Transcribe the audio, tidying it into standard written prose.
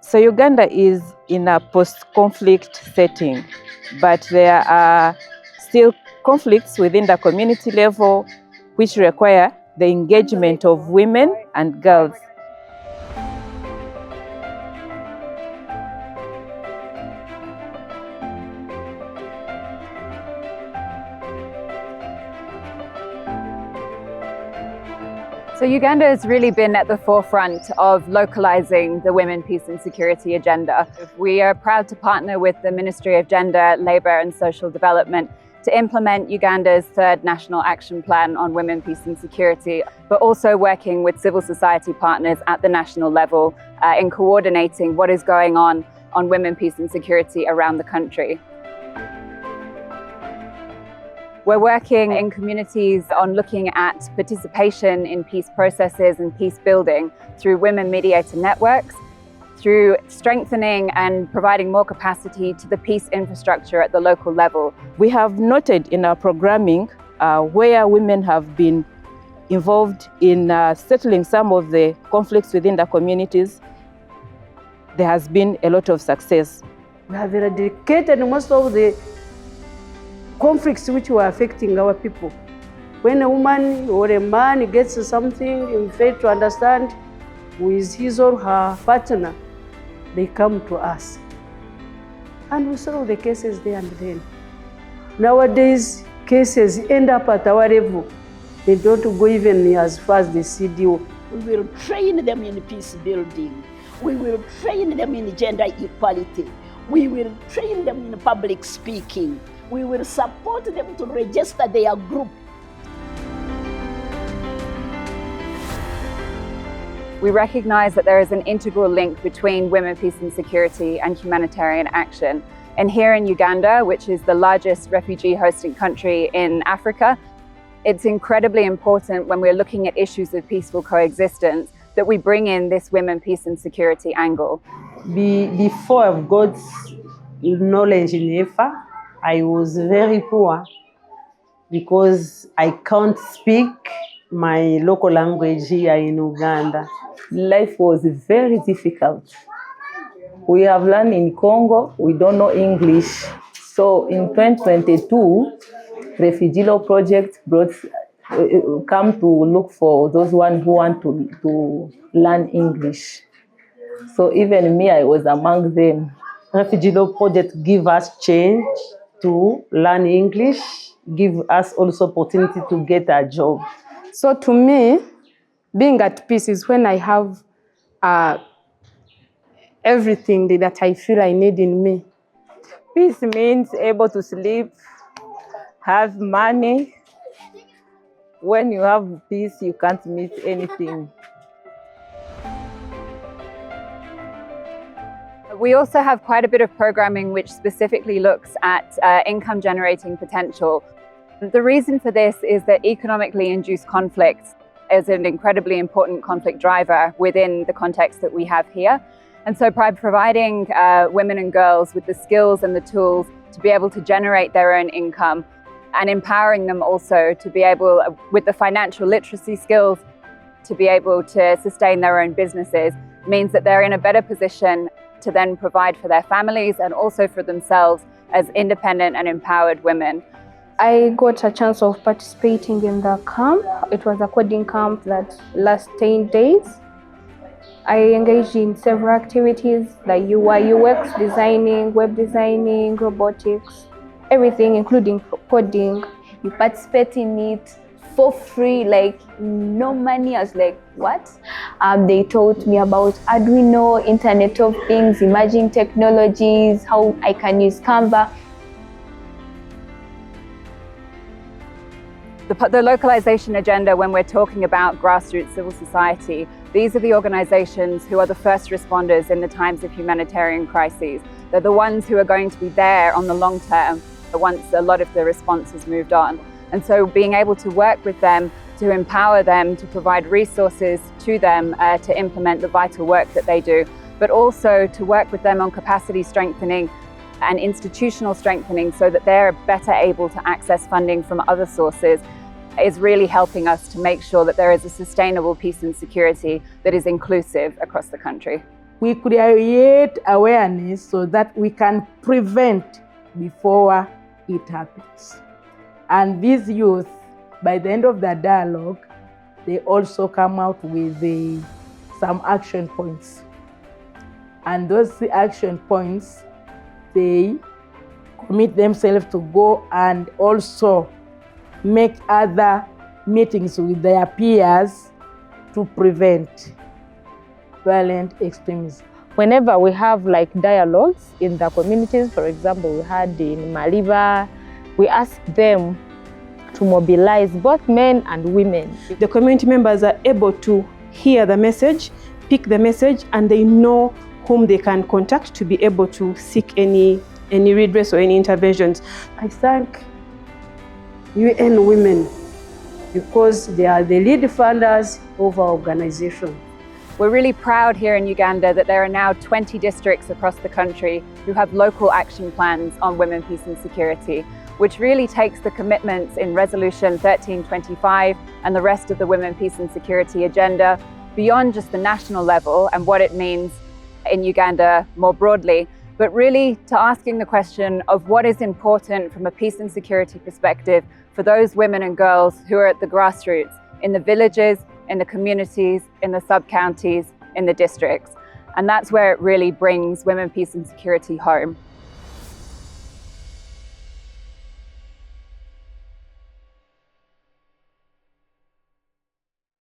So Uganda is in a post-conflict setting, but there are still conflicts within the community level which require the engagement of women and girls. So Uganda has really been at the forefront of localizing the Women, Peace and Security agenda. We are proud to partner with the Ministry of Gender, Labour and Social Development to implement Uganda's third National Action Plan on Women, Peace and Security, but also working with civil society partners at the national level in coordinating what is going on women, peace and security around the country. We're working in communities on looking at participation in peace processes and peace building through women mediator networks, through strengthening and providing more capacity to the peace infrastructure at the local level. We have noted in our programming where women have been involved in settling some of the conflicts within the communities. There has been a lot of success. We have eradicated most of the conflicts which were affecting our people. When a woman or a man gets something and fail to understand who is his or her partner, they come to us. And we solve the cases there and then. Nowadays, cases end up at our level. They don't go even as far as the CDO. We will train them in peace building. We will train them in gender equality. We will train them in public speaking. We will support them to register their group. We recognize that there is an integral link between women, peace and security and humanitarian action. And here in Uganda, which is the largest refugee hosting country in Africa, it's incredibly important when we're looking at issues of peaceful coexistence that we bring in this women, peace and security angle. Before I've got knowledge in EFA, I was very poor because I can't speak my local language here in Uganda. Life was very difficult. We have learned in Congo, we don't know English. So in 2022, Refugee Law Project come to look for those one who want to learn English. So even me, I was among them. Refugee Law Project give us change to learn English, give us also opportunity to get a job. So to me, being at peace is when I have everything that I feel I need in me. Peace means able to sleep, have money. When you have peace, you can't miss anything. We also have quite a bit of programming which specifically looks at income generating potential. The reason for this is that economically induced conflict is an incredibly important conflict driver within the context that we have here. And so by providing women and girls with the skills and the tools to be able to generate their own income and empowering them also to be able, with the financial literacy skills, to be able to sustain their own businesses means that they're in a better position to then provide for their families and also for themselves as independent and empowered women. I got a chance of participating in the camp. It was a coding camp that lasted 10 days. I engaged in several activities like UI, UX designing, web designing, robotics, everything including coding. You participate in it for free, like no money. I was like, what? They taught me about Arduino, Internet of Things, emerging technologies, how I can use Canva. The localization agenda, when we're talking about grassroots civil society, these are the organizations who are the first responders in the times of humanitarian crises. They're the ones who are going to be there on the long term once a lot of the response has moved on. And so being able to work with them, to empower them, to provide resources to them to implement the vital work that they do, but also to work with them on capacity strengthening and institutional strengthening so that they're better able to access funding from other sources is really helping us to make sure that there is a sustainable peace and security that is inclusive across the country. we create awareness so that we can prevent before it happens. And these youth, by the end of the dialogue, they also come out with some action points. And those action points, they commit themselves to go and also make other meetings with their peers to prevent violent extremism. Whenever we have like dialogues in the communities, for example, we had in Maliba, we ask them to mobilize both men and women. The community members are able to hear the message, pick the message, and they know whom they can contact to be able to seek any redress or any interventions. I thank UN Women because they are the lead funders of our organization. We're really proud here in Uganda that there are now 20 districts across the country who have local action plans on women, peace and security, which really takes the commitments in Resolution 1325 and the rest of the Women, Peace and Security agenda beyond just the national level and what it means in Uganda more broadly, but really to asking the question of what is important from a peace and security perspective for those women and girls who are at the grassroots, in the villages, in the communities, in the sub-counties, in the districts. And that's where it really brings women, peace and security home.